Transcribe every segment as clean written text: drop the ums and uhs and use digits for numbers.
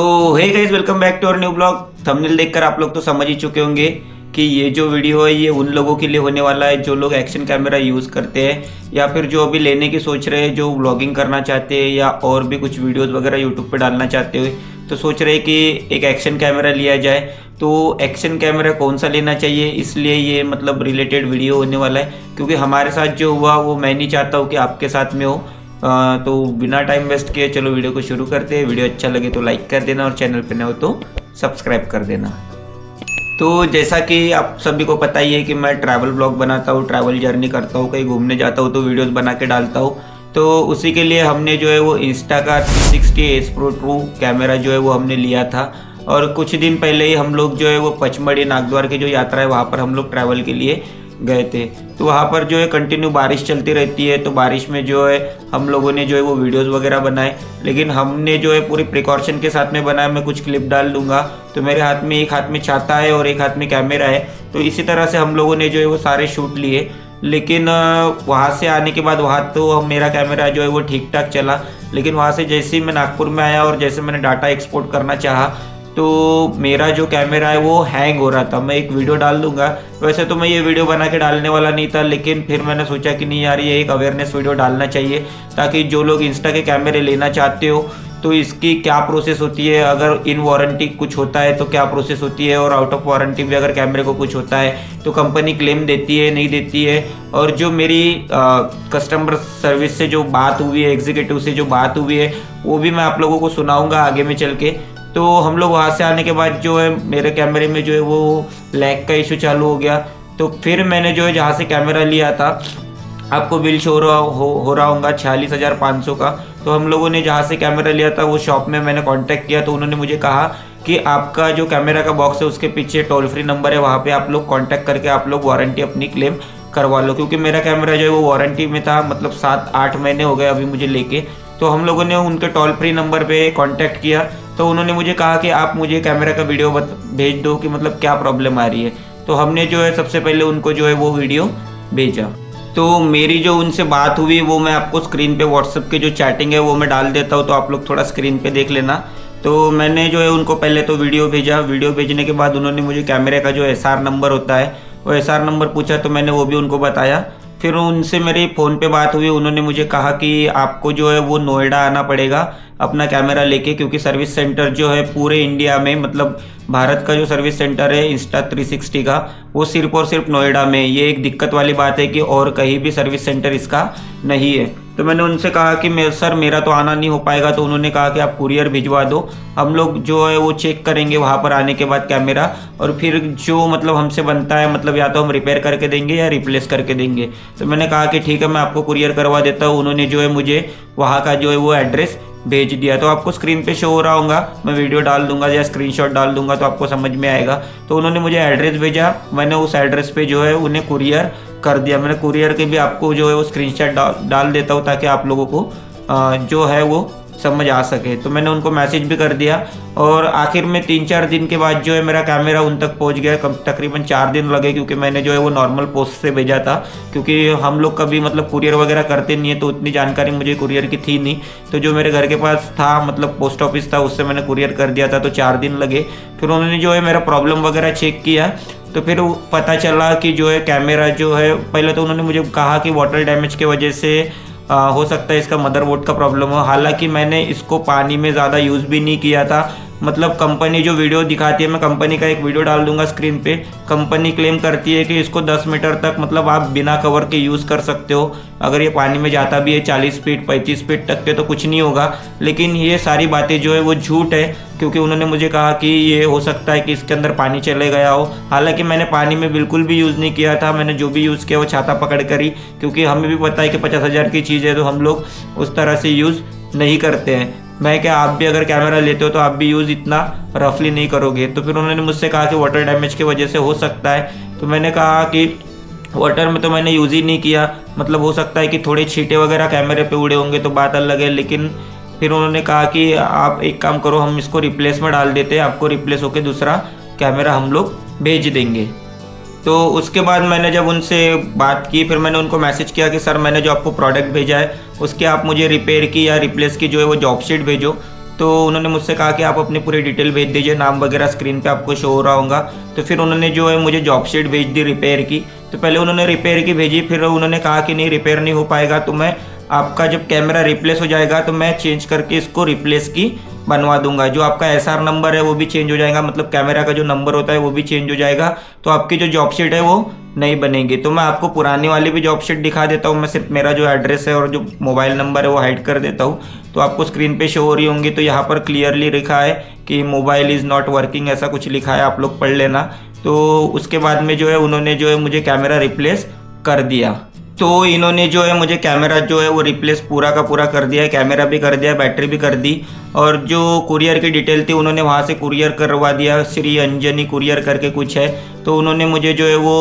तो hey guys, welcome back to our new blog. Thumbnail देखकर आप लोग तो समझ ही चुके होंगे कि ये जो वीडियो है ये उन लोगों के लिए होने वाला है जो लोग एक्शन कैमरा यूज़ करते हैं या फिर जो अभी लेने की सोच रहे हैं, जो व्लॉगिंग करना चाहते हैं या और भी कुछ वीडियोस वगैरह यूट्यूब पे डालना चाहते हुए तो सोच रहे हैं कि एक एक्शन कैमरा लिया जाए। तो एक्शन कैमरा कौन सा लेना चाहिए, इसलिए ये मतलब रिलेटेड वीडियो होने वाला है, क्योंकि हमारे साथ जो हुआ वो मैं नहीं चाहता हूँ कि आपके साथ में हो। तो बिना टाइम वेस्ट किए चलो वीडियो को शुरू करते हैं। वीडियो अच्छा लगे तो लाइक कर देना और चैनल पे नए हो तो सब्सक्राइब कर देना। तो जैसा कि आप सभी को पता ही है कि मैं ट्रैवल ब्लॉग बनाता हूँ, ट्रैवल जर्नी करता हूँ, कहीं घूमने जाता हूँ तो वीडियोस बना के डालता हूँ। तो उसी के लिए हमने जो है वो इंस्टा का 360 एस प्रो ट्रू कैमरा जो है वो हमने लिया था। और कुछ दिन पहले ही हम लोग जो है वो पचमढ़ी नागद्वार की जो यात्रा है वहाँ पर हम लोग ट्रैवल के लिए गए थे। तो वहाँ पर जो है कंटिन्यू बारिश चलती रहती है, तो बारिश में जो है हम लोगों ने जो है वो वीडियोस वगैरह बनाए, लेकिन हमने जो है पूरी प्रिकॉशन के साथ में बनाया। मैं कुछ क्लिप डाल दूंगा। तो मेरे हाथ में एक हाथ में छाता है और एक हाथ में कैमरा है, तो इसी तरह से हम लोगों ने जो है वो सारे शूट लिए। लेकिन वहाँ से आने के बाद वहाँ तो मेरा कैमरा जो है वो ठीक ठाक चला, लेकिन वहाँ से जैसे ही मैं नागपुर में आया और जैसे मैंने डाटा एक्सपोर्ट करना चाहा तो मेरा जो कैमरा है वो हैंग हो रहा था। मैं एक वीडियो डाल दूंगा। वैसे तो मैं ये वीडियो बना के डालने वाला नहीं था, लेकिन फिर मैंने सोचा कि नहीं यार, ये एक अवेयरनेस वीडियो डालना चाहिए ताकि जो लोग इंस्टा के कैमरे लेना चाहते हो तो इसकी क्या प्रोसेस होती है, अगर इन वारंटी कुछ होता है तो क्या प्रोसेस होती है, और आउट ऑफ वारंटी भी अगर कैमरे को कुछ होता है तो कंपनी क्लेम देती है नहीं देती है। और जो मेरी कस्टमर सर्विस से जो बात हुई है, एग्जीक्यूटिव से जो बात हुई है, वो भी मैं आप लोगों को सुनाऊंगा आगे में चल के। तो हम लोग वहाँ से आने के बाद जो है मेरे कैमरे में जो है वो लैग का इशू चालू हो गया। तो फिर मैंने जो है जहाँ से कैमरा लिया था, आपको बिल शो हो रहा होगा 46,500 का। तो हम लोगों ने जहाँ से कैमरा लिया था वो शॉप में मैंने कांटेक्ट किया, तो उन्होंने मुझे कहा कि आपका जो कैमरा का बॉक्स है उसके पीछे टोल फ्री नंबर है, वहाँ पे आप लोग कांटेक्ट करके आप लोग वारंटी अपनी क्लेम करवा लो। क्योंकि मेरा कैमरा जो है वो वारंटी में था, मतलब 7-8 महीने हो गए अभी मुझे लेके। तो हम लोगों ने उनके टोल फ्री नंबर पे कांटेक्ट किया, तो उन्होंने मुझे कहा कि आप मुझे कैमरा का वीडियो भेज दो कि मतलब क्या प्रॉब्लम आ रही है। तो हमने जो है सबसे पहले उनको जो है वो वीडियो भेजा। तो मेरी जो उनसे बात हुई वो मैं आपको स्क्रीन पे व्हाट्सएप के जो चैटिंग है वो मैं डाल देता हूँ, तो आप लोग थोड़ा स्क्रीन पे देख लेना। तो मैंने जो है उनको पहले तो वीडियो भेजा। वीडियो भेजने के बाद उन्होंने मुझे कैमरे का जो SR नंबर होता है वो SR नंबर पूछा, तो मैंने वो भी उनको बताया। फिर उनसे मेरी फ़ोन पे बात हुई। उन्होंने मुझे कहा कि आपको जो है वो नोएडा आना पड़ेगा अपना कैमरा लेके, क्योंकि सर्विस सेंटर जो है पूरे इंडिया में, मतलब भारत का जो सर्विस सेंटर है इंस्टा 360 का, वो सिर्फ और सिर्फ नोएडा में। ये एक दिक्कत वाली बात है कि और कहीं भी सर्विस सेंटर इसका नहीं है। तो मैंने उनसे कहा कि सर मेरा तो आना नहीं हो पाएगा। तो उन्होंने कहा कि आप कुरियर भिजवा दो, हम लोग जो है वो चेक करेंगे वहाँ पर आने के बाद कैमरा, और फिर जो मतलब हमसे बनता है, मतलब या तो हम रिपेयर करके देंगे या रिप्लेस करके देंगे। तो मैंने कहा कि ठीक है, मैं आपको कुरियर करवा देता हूँ। उन्होंने जो है मुझे वहाँ का जो है वो एड्रेस भेज दिया। तो आपको स्क्रीन पे शो हो रहा होगा, मैं वीडियो डाल दूंगा या स्क्रीनशॉट डाल दूंगा तो आपको समझ में आएगा। तो उन्होंने मुझे एड्रेस भेजा, मैंने उस एड्रेस पे जो है उन्हें कुरियर कर दिया। मैंने कुरियर के भी आपको जो है वो स्क्रीनशॉट डाल देता हूँ ताकि आप लोगों को जो है वो समझ आ सके। तो मैंने उनको मैसेज भी कर दिया, और आखिर में 3-4 दिन के बाद जो है मेरा कैमरा उन तक पहुंच गया। तकरीबन 4 दिन लगे, क्योंकि मैंने जो है वो नॉर्मल पोस्ट से भेजा था, क्योंकि हम लोग कभी मतलब कुरियर वगैरह करते नहीं है, तो उतनी जानकारी मुझे कुरियर की थी नहीं। तो जो मेरे घर के पास था, मतलब पोस्ट ऑफिस था, उससे मैंने कुरियर कर दिया था। तो 4 दिन लगे। फिर उन्होंने जो है मेरा प्रॉब्लम वगैरह चेक किया, तो फिर पता चला कि जो है कैमरा जो है, पहले तो उन्होंने मुझे कहा कि वाटर डैमेज की वजह से हो सकता है इसका मदरबोर्ड का प्रॉब्लम हो। हालांकि मैंने इसको पानी में ज़्यादा यूज़ भी नहीं किया था। मतलब कंपनी जो वीडियो दिखाती है, मैं कंपनी का एक वीडियो डाल दूंगा स्क्रीन पे। कंपनी क्लेम करती है कि इसको 10 मीटर तक मतलब आप बिना कवर के यूज़ कर सकते हो। अगर ये पानी में जाता भी है 40 फीट 35 फीट तक के तो कुछ नहीं होगा। लेकिन ये सारी बातें जो है वो झूठ है, क्योंकि उन्होंने मुझे कहा कि ये हो सकता है कि इसके अंदर पानी चले गया हो। हालांकि मैंने पानी में बिल्कुल भी यूज़ नहीं किया था। मैंने जो भी यूज़ किया वो छाता पकड़ कर ही, क्योंकि हमें भी पता है कि 50,000 की चीज़ है तो हम लोग उस तरह से यूज़ नहीं करते हैं। मैं क्या, आप भी अगर कैमरा लेते हो तो आप भी यूज़ इतना रफली नहीं करोगे। तो फिर उन्होंने मुझसे कहा कि वाटर डैमेज की वजह से हो सकता है। तो मैंने कहा कि वाटर में तो मैंने यूज़ ही नहीं किया, मतलब हो सकता है कि थोड़े छींटे वगैरह कैमरे पे उड़े होंगे तो बात अलग है। लेकिन फिर उन्होंने कहा कि आप एक काम करो, हम इसको रिप्लेस में डाल देते हैं, आपको रिप्लेस होकर दूसरा कैमरा हम लोग भेज देंगे। तो उसके बाद मैंने जब उनसे बात की, फिर मैंने उनको मैसेज किया कि सर मैंने जो आपको प्रोडक्ट भेजा है उसके आप मुझे रिपेयर की या रिप्लेस की जो है वो जॉब शीट भेजो। तो उन्होंने मुझसे कहा कि आप अपनी पूरी डिटेल भेज दीजिए, नाम वगैरह स्क्रीन पे आपको शो हो रहा होगा। तो फिर उन्होंने जो है मुझे जॉब शीट भेज दी रिपेयर की। तो पहले उन्होंने रिपेयर की भेजी, फिर उन्होंने कहा कि नहीं रिपेयर नहीं हो पाएगा, तो मैं आपका जब कैमरा रिप्लेस हो जाएगा तो मैं चेंज करके इसको रिप्लेस की बनवा दूंगा। जो आपका एसआर नंबर है वो भी चेंज हो जाएगा, मतलब कैमरा का जो नंबर होता है वो भी चेंज हो जाएगा, तो आपकी जो जॉब शीट है वो नहीं बनेगी। तो मैं आपको पुरानी वाली भी जॉब शीट दिखा देता हूँ। मैं सिर्फ मेरा जो एड्रेस है और जो मोबाइल नंबर है वो हाइड कर देता हूँ, तो आपको स्क्रीन पे शो हो रही होंगी। तो यहाँ पर क्लियरली लिखा है कि मोबाइल इज़ नॉट वर्किंग, ऐसा कुछ लिखा है, आप लोग पढ़ लेना। तो उसके बाद में जो है उन्होंने जो है मुझे कैमरा रिप्लेस कर दिया। तो इन्होंने जो है मुझे कैमरा जो है वो रिप्लेस पूरा का पूरा कर दिया है, कैमरा भी कर दिया, बैटरी भी कर दी। और जो कुरियर की डिटेल थी उन्होंने वहाँ से कुरियर करवा दिया, श्री अंजनी कुरियर करके कुछ है, तो उन्होंने मुझे जो है वो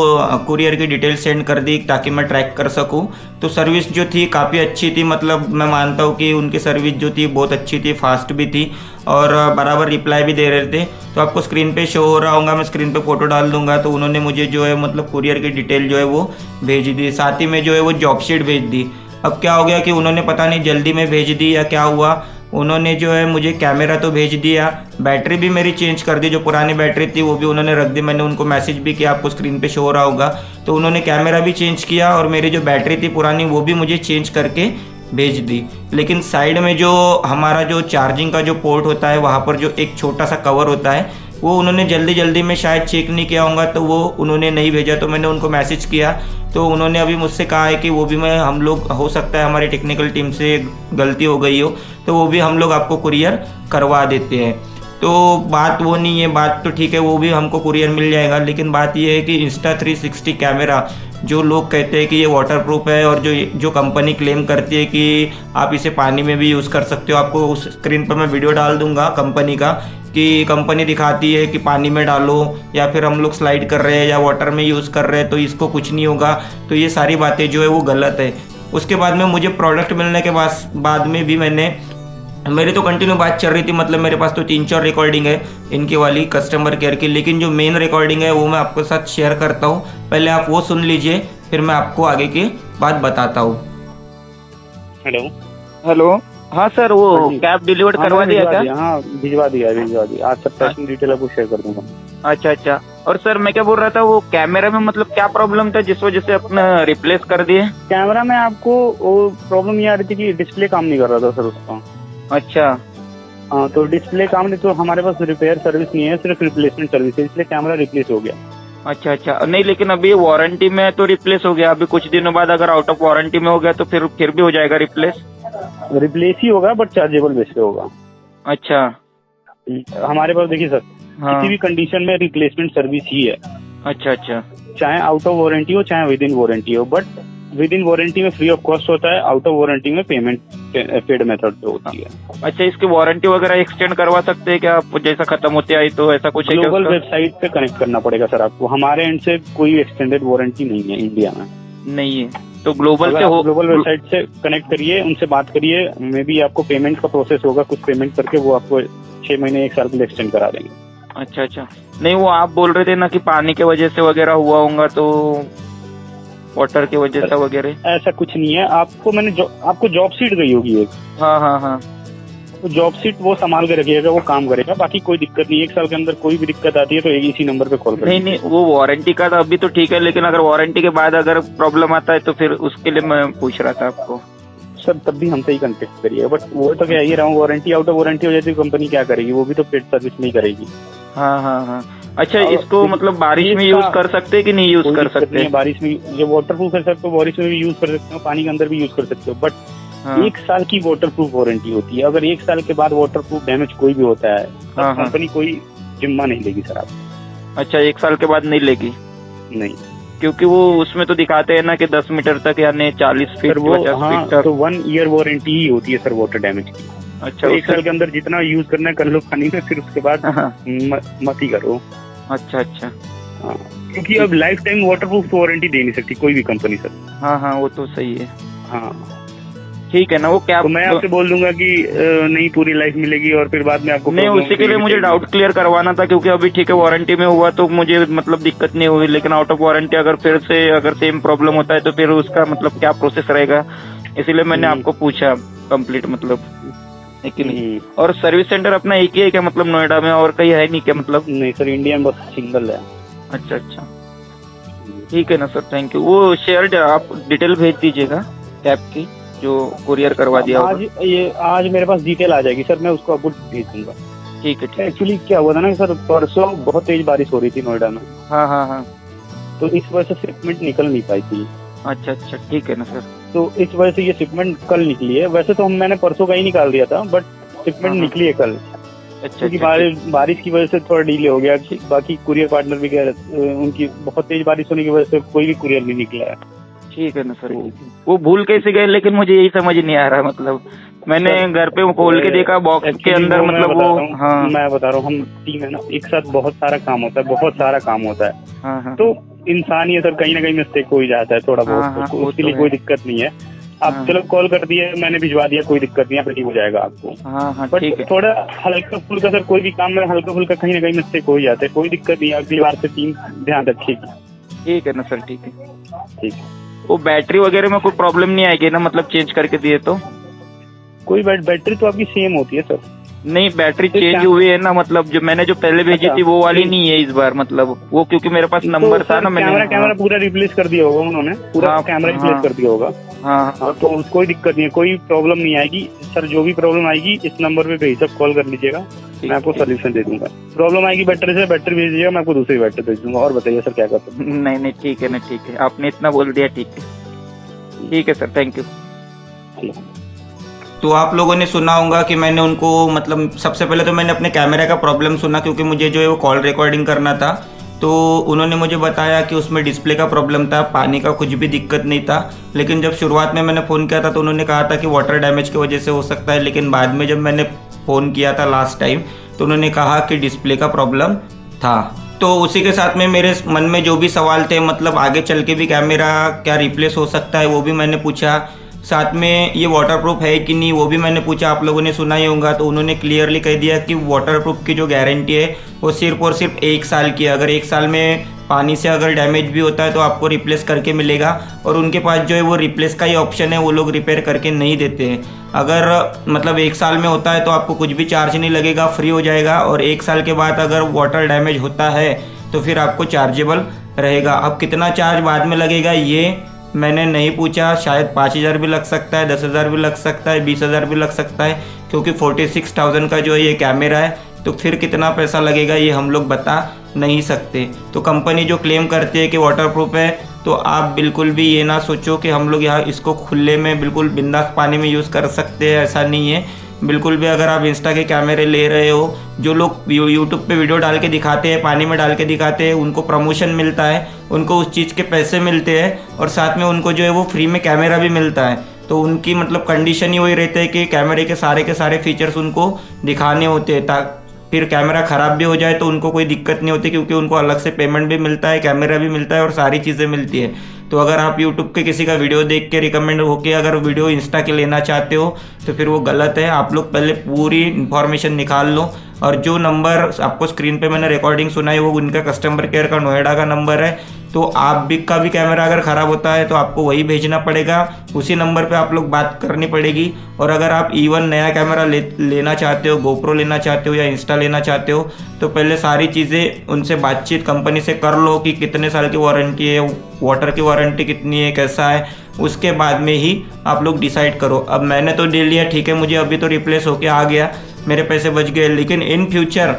कुरियर की डिटेल सेंड कर दी ताकि मैं ट्रैक कर सकूं। तो सर्विस जो थी काफ़ी अच्छी थी, मतलब मैं मानता हूँ कि उनकी सर्विस जो थी बहुत अच्छी थी, फास्ट भी थी और बराबर रिप्लाई भी दे रहे थे। तो आपको स्क्रीन पे शो हो रहा होगा, मैं स्क्रीन पे फोटो डाल दूंगा। तो उन्होंने मुझे जो है मतलब कुरियर की डिटेल जो है वो भेज दी, साथ ही में जो है वो जॉब शीट भेज दी। अब क्या हो गया कि उन्होंने पता नहीं जल्दी में भेज दी या क्या हुआ, उन्होंने जो है मुझे कैमरा तो भेज दिया, बैटरी भी मेरी चेंज कर दी, जो पुरानी बैटरी थी वो भी उन्होंने रख दी। मैंने उनको मैसेज भी किया, आपको स्क्रीन पे शो हो रहा होगा। तो उन्होंने कैमरा भी चेंज किया और मेरी जो बैटरी थी पुरानी वो भी मुझे चेंज करके भेज दी। लेकिन साइड में जो हमारा जो चार्जिंग का जो पोर्ट होता है वहाँ पर जो एक छोटा सा कवर होता है वो उन्होंने जल्दी जल्दी में शायद चेक नहीं किया होगा, तो वो उन्होंने नहीं भेजा। तो मैंने उनको मैसेज किया, तो उन्होंने अभी मुझसे कहा है कि वो भी हम लोग, हो सकता है हमारी टेक्निकल टीम से गलती हो गई हो, तो वो भी हम लोग आपको कुरियर करवा देते हैं। तो बात वो नहीं है, बात तो ठीक है, वो भी हमको कुरियर मिल जाएगा। लेकिन बात ये है कि इंस्टा360 कैमरा जो लोग कहते हैं कि ये वाटरप्रूफ है और जो कंपनी क्लेम करती है कि आप इसे पानी में भी यूज़ कर सकते हो, आपको उस स्क्रीन पर मैं वीडियो डाल दूंगा कंपनी का, कि कंपनी दिखाती है कि पानी में डालो या फिर हम लोग स्लाइड कर रहे हैं या वाटर में यूज़ कर रहे हैं तो इसको कुछ नहीं होगा। तो ये सारी बातें जो है वो गलत है। उसके बाद में मुझे प्रोडक्ट मिलने के बाद में भी मेरी तो कंटिन्यू बात चल रही थी, मतलब मेरे पास तो 3-4 रिकॉर्डिंग है इनकी वाली कस्टमर केयर की, लेकिन जो मेन रिकॉर्डिंग है वो मैं आपके साथ शेयर करता हूँ। पहले आप वो सुन लीजिए, फिर मैं आपको आगे की बात बताता हूँ। हेलो। हाँ सर, वो कैब डिलीवर करवा दिया क्या? हाँ भिजवा दिया। आज सब पैकिंग डिटेल आपको शेयर कर दूंगा। अच्छा। और सर मैं क्या बोल रहा था, वो कैमरा में मतलब क्या प्रॉब्लम था जिस वजह से अपना रिप्लेस कर दिए? कैमरा में आपको वो प्रॉब्लम ये आ रही थी कि डिस्प्ले काम नहीं कर रहा था सर उसका। अच्छा। हाँ, तो डिस्प्ले काम नहीं, तो हमारे पास रिपेयर सर्विस नहीं है, सिर्फ रिप्लेसमेंट सर्विस है, इसलिए कैमरा रिप्लेस हो गया। अच्छा। नहीं लेकिन अभी वारंटी में तो रिप्लेस हो गया, अभी कुछ दिनों बाद अगर आउट ऑफ वारंटी में हो गया तो फिर भी हो जाएगा रिप्लेस ही होगा, बट चार्जेबल बेस पे होगा। अच्छा। हमारे पास देखिए सर, हाँ। किसी भी कंडीशन में रिप्लेसमेंट सर्विस ही है। अच्छा। चाहे आउट ऑफ वारंटी हो चाहे विद इन वारंटी हो, बट विद इन वारंटी में फ्री ऑफ कॉस्ट होता है, आउट ऑफ वारंटी में पेमेंट पेड मेथड पे होती है। अच्छा, इसकी वारंटी वगैरह एक्सटेंड करवा सकते हैं क्या आप, जैसा खत्म होते आई तो ऐसा कुछ है क्या? ग्लोबल वेबसाइट पे कनेक्ट करना पड़ेगा सर आपको, हमारे एंड से कोई एक्सटेंडेड वारंटी नहीं है इंडिया में। नहीं है तो ग्लोबल से हो, ग्लोबल वेबसाइट से कनेक्ट करिए, उनसे बात करिए, मे बी आपको पेमेंट का प्रोसेस होगा, कुछ पेमेंट करके वो आपको 6 महीने 1 साल के लिए एक्सटेंड करा देंगे। अच्छा। नहीं, वो आप बोल रहे थे ना कि पानी के वजह से वगैरह हुआ होगा, तो वाटर की वजह से वगैरह? ऐसा कुछ नहीं है, आपको जॉब सीट गई होगी एक। हाँ। तो जॉब सीट वो संभाल के रखिएगा, वो काम करेगा, बाकी कोई दिक्कत नहीं। 1 साल के अंदर कोई भी दिक्कत आती है तो इसी नंबर पे कॉल करें। नहीं, वो वारंटी का तो अभी तो ठीक है, लेकिन अगर वारंटी के बाद अगर प्रॉब्लम आता है तो फिर उसके लिए मैं पूछ रहा था आपको। सर तब भी हमसे ही कॉन्टेक्ट करिएगा, बट वो तो क्या ही रहा हूँ, वारंटी आउट ऑफ वारंटी हो जाती है कंपनी क्या करेगी, वो भी तो पेड सर्विस नहीं करेगी। हाँ। अच्छा, इसको मतलब बारिश में यूज कर सकते हैं कि नहीं यूज कर सकते? बारिश में जो वाटरप्रूफ है सर, तो बारिश में भी यूज कर सकते हो, पानी के अंदर भी यूज कर सकते हो, बट 1 साल की वाटरप्रूफ वारंटी होती है। अगर 1 साल के बाद वाटरप्रूफ डैमेज कोई भी होता है तो कंपनी कोई जिम्मा नहीं लेगी सर आप। अच्छा, 1 साल के बाद नहीं लेगी? नहीं, क्योंकि वो उसमें तो दिखाते हैं ना कि 10 मीटर तक यानी 40 फीट 50 फीट तक। तो 1 ईयर वारंटी ही होती है सर वाटर डैमेज की। अच्छा, तो 1 साल के अंदर जितना यूज करना है कर लो पानी में, फिर उसके बाद मत ही करो। अच्छा। हाँ, क्योंकि अब लाइफ टाइम वाटरप्रूफ वारंटी दे नहीं सकती कोई भी कंपनी सर। हाँ, वो तो सही है। हाँ ठीक है ना, वो क्या तो मैं आपसे बोल दूंगा कि नहीं पूरी लाइफ मिलेगी और फिर बाद में आपको नहीं, उसी के लिए मुझे डाउट क्लियर करवाना था, क्योंकि अभी ठीक है वारंटी में हुआ तो मुझे मतलब दिक्कत नहीं हुई, लेकिन आउट ऑफ वारंटी अगर फिर से अगर सेम प्रॉब्लम होता है तो फिर उसका मतलब क्या प्रोसेस रहेगा, इसीलिए मैंने आपको पूछा कंप्लीट मतलब। है कि नहीं? और सर्विस सेंटर अपना एक ही है क्या, मतलब नोएडा में और कहीं है नहीं क्या मतलब? नहीं सर, इंडिया में बस सिंगल है। अच्छा अच्छा, ठीक है ना सर, थैंक यू। वो शेयर आप डिटेल भेज दीजिएगा कैब की, जो कुरियर करवा दिया होगा। आज मेरे पास डिटेल आ जाएगी सर, मैं उसको आपको भेज दूंगा। ठीक है ठीक है। एक्चुअली क्या हुआ था ना सर, परसों बहुत तेज बारिश हो रही थी नोएडा में। हाँ हाँ हाँ। तो इस वजह से शिपमेंट निकल नहीं पाई थी। अच्छा अच्छा, ठीक है ना सर। तो इस वजह से ये शिपमेंट कल निकली है। वैसे तो मैंने परसों का ही निकाल दिया था, बट शिपमेंट निकली है कल। अच्छा, क्योंकि बारिश की वजह से थोड़ा डिले हो गया। बाकी कुरियर पार्टनर भी कह रहे, उनकी बहुत तेज बारिश होने की वजह से कोई भी कुरियर नहीं निकला है। ठीक है ना सर। वो भूल कैसे गए, लेकिन मुझे यही समझ नहीं आ रहा। मतलब मैंने घर पे खोल के देखा बॉक्स के अंदर, मतलब वो मैं बता रहा हूँ, हम टीम है ना, एक साथ बहुत सारा काम होता है, बहुत सारा काम होता है। हाँ, तो इंसान ही सर कहीं ना कहीं मिस्टेक हो ही जाता है थोड़ा बहुत। तो उसके लिए कोई दिक्कत नहीं है। आप चलो कॉल कर दिए, मैंने भिजवा दिया, कोई दिक्कत नहीं है, ठीक हो जाएगा आपको। बट थोड़ा हल्का फुल्का सर, कोई भी काम में हल्का फुल्का कहीं ना कहीं मिस्टेक हो ही जाता है। कोई दिक्कत नहीं है, अगली बार से टीम ध्यान रखेगी। ठीक है ना सर, ठीक है ठीक है। वो बैटरी वगैरह में कोई प्रॉब्लम नहीं आएगी ना, मतलब चेंज करके दिए तो? कोई बैटरी तो आपकी सेम होती है सर। नहीं, बैटरी चेंज हुई है ना, मतलब जो मैंने जो पहले भेजी थी वो वाली नहीं है इस बार, मतलब वो क्योंकि मेरे पास नंबर था ना, मैंने कैमरा पूरा रिप्लेस कर दिया होगा उन्होंने, पूरा कैमरा रिप्लेस कर दिया होगा। हाँ, तो कोई दिक्कत नहीं है, कोई प्रॉब्लम नहीं आएगी सर। जो भी प्रॉब्लम आएगी इस नंबर पे बेशक कॉल कर लीजिएगा, मैं आपको सोल्यूशन दे दूंगा। प्रॉब्लम आएगी बैटरी से, बैटरी भेज दीजिएगा, मैं आपको दूसरी बैटरी भेज दूंगा। और बताइए सर क्या करते हैं? नहीं नहीं, ठीक है ना, ठीक है, आपने इतना बोल दिया, ठीक है सर, थैंक यू। तो आप लोगों ने सुना होगा कि मैंने उनको, मतलब सबसे पहले तो मैंने अपने कैमरे का प्रॉब्लम सुना, क्योंकि मुझे जो है वो कॉल रिकॉर्डिंग करना था। तो उन्होंने मुझे बताया कि उसमें डिस्प्ले का प्रॉब्लम था, पानी का कुछ भी दिक्कत नहीं था। लेकिन जब शुरुआत में मैंने फ़ोन किया था तो उन्होंने कहा था कि वाटर डैमेज की वजह से हो सकता है। लेकिन बाद में जब मैंने फ़ोन किया था लास्ट टाइम, तो उन्होंने कहा कि डिस्प्ले का प्रॉब्लम था। तो उसी के साथ में मेरे मन में जो भी सवाल थे, मतलब आगे चल के भी कैमरा क्या रिप्लेस हो सकता है, वो भी मैंने पूछा। साथ में ये वाटरप्रूफ है कि नहीं वो भी मैंने पूछा, आप लोगों ने सुना ही होगा। तो उन्होंने क्लियरली कह दिया कि वाटरप्रूफ की जो गारंटी है वो सिर्फ और सिर्फ 1 साल की है। अगर 1 साल में पानी से अगर डैमेज भी होता है तो आपको रिप्लेस करके मिलेगा। और उनके पास जो है वो रिप्लेस का ही ऑप्शन है, वो लोग रिपेयर करके नहीं देते हैं। अगर मतलब 1 साल में होता है तो आपको कुछ भी चार्ज नहीं लगेगा, फ्री हो जाएगा। और 1 साल के बाद अगर वाटर डैमेज होता है तो फिर आपको चार्जेबल रहेगा। अब कितना चार्ज बाद में लगेगा ये मैंने नहीं पूछा, शायद 5,000 भी लग सकता है, 10,000 भी लग सकता है, 20,000 भी लग सकता है, क्योंकि 46,000 का जो है ये कैमरा है। तो फिर कितना पैसा लगेगा ये हम लोग बता नहीं सकते। तो कंपनी जो क्लेम करती है कि वाटरप्रूफ है, तो आप बिल्कुल भी ये ना सोचो कि हम लोग यहाँ इसको खुले में बिल्कुल बिंदास पानी में यूज़ कर सकते हैं, ऐसा नहीं है बिल्कुल भी। अगर आप इंस्टा के कैमरे ले रहे हो, जो लोग यूट्यूब पे वीडियो डाल के दिखाते हैं, पानी में डाल के दिखाते हैं, उनको प्रमोशन मिलता है, उनको उस चीज़ के पैसे मिलते हैं, और साथ में उनको जो है वो फ्री में कैमरा भी मिलता है। तो उनकी मतलब कंडीशन ही वही रहती है कि कैमरे के सारे फीचर्स उनको दिखाने होते हैं, ताकि फिर कैमरा ख़राब भी हो जाए तो उनको कोई दिक्कत नहीं होती, क्योंकि उनको अलग से पेमेंट भी मिलता है, कैमरा भी मिलता है और सारी चीज़ें मिलती है। तो अगर आप यूट्यूब के किसी का वीडियो देख के रिकमेंड होके अगर वीडियो इंस्टा के लेना चाहते हो तो फिर वो गलत है। आप लोग पहले पूरी इन्फॉर्मेशन निकाल लो, और जो नंबर आपको स्क्रीन पे मैंने रिकॉर्डिंग सुनाई वो उनका कस्टमर केयर का नोएडा का नंबर है। तो आप भी का भी कैमरा अगर ख़राब होता है तो आपको वही भेजना पड़ेगा, उसी नंबर पे आप लोग बात करनी पड़ेगी। और अगर आप इवन नया कैमरा लेना चाहते हो, गोप्रो लेना चाहते हो या इंस्टा लेना चाहते हो, तो पहले सारी चीज़ें उनसे बातचीत कंपनी से कर लो कि कितने साल की वारंटी है, वाटर की वारंटी कितनी है, कैसा है, उसके बाद में ही आप लोग डिसाइड करो। अब मैंने तो ले लिया, ठीक है, मुझे अभी तो रिप्लेस होके आ गया, मेरे पैसे बच गए। लेकिन इन फ्यूचर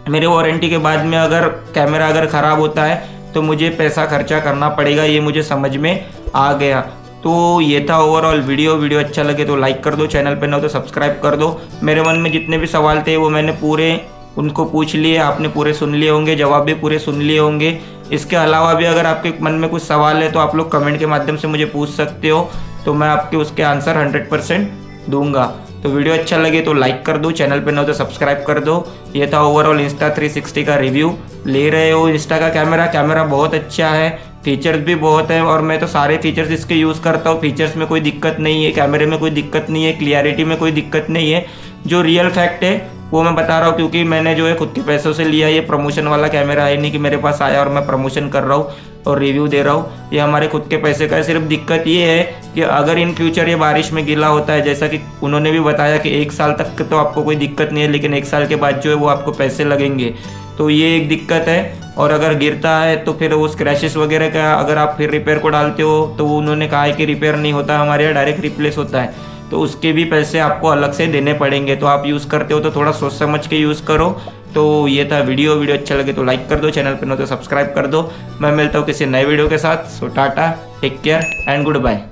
मेरे वारंटी के बाद में अगर कैमरा अगर ख़राब होता है तो मुझे पैसा खर्चा करना पड़ेगा, ये मुझे समझ में आ गया। तो ये था ओवरऑल वीडियो अच्छा लगे तो लाइक कर दो, चैनल पे न हो तो सब्सक्राइब कर दो। मेरे मन में जितने भी सवाल थे वो मैंने पूरे उनको पूछ लिए, आपने पूरे सुन लिए होंगे, जवाब भी पूरे सुन लिए होंगे। इसके अलावा भी अगर आपके मन में कुछ सवाल है तो आप लोग कमेंट के माध्यम से मुझे पूछ सकते हो, तो मैं आपके उसके आंसर 100% दूंगा। तो वीडियो अच्छा लगे तो लाइक कर दो, चैनल पे न हो तो सब्सक्राइब कर दो। ये था ओवरऑल इंस्टा 360 का रिव्यू। ले रहे हो इंस्टा का कैमरा बहुत अच्छा है, फीचर्स भी बहुत है, और मैं तो सारे फीचर्स इसके यूज़ करता हूँ। फीचर्स में कोई दिक्कत नहीं है, कैमरे में कोई दिक्कत नहीं है, क्लियरिटी में कोई दिक्कत नहीं है। जो रियल फैक्ट है वो मैं बता रहा हूँ क्योंकि मैंने जो है खुद के पैसों से लिया, ये प्रमोशन वाला कैमरा है नहीं कि मेरे पास आया और मैं प्रमोशन कर रहा हूँ और रिव्यू दे रहा हूँ। ये हमारे खुद के पैसे का है। सिर्फ दिक्कत ये है कि अगर इन फ्यूचर ये बारिश में गीला होता है, जैसा कि उन्होंने भी बताया कि 1 साल तक तो आपको कोई दिक्कत नहीं है, लेकिन 1 साल के बाद जो है वो आपको पैसे लगेंगे, तो ये एक दिक्कत है। और अगर गिरता है तो फिर वो स्क्रैचेस वगैरह का अगर आप फिर रिपेयर को डालते हो तो उन्होंने कहा है कि रिपेयर नहीं होता, हमारे यहाँ डायरेक्ट रिप्लेस होता है, तो उसके भी पैसे आपको अलग से देने पड़ेंगे। तो आप यूज़ करते हो तो थोड़ा सोच समझ के यूज़ करो। तो ये था वीडियो अच्छा लगे तो लाइक कर दो, चैनल पर न तो सब्सक्राइब कर दो। मैं मिलता हूँ किसी नए वीडियो के साथ। So tata, take care and goodbye.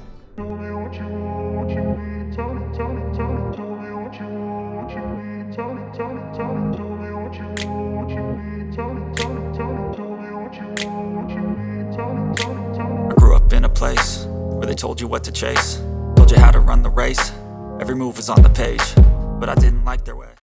Place where they told you what to chase, told you how to run the race, every move was on the page, but I didn't like their way.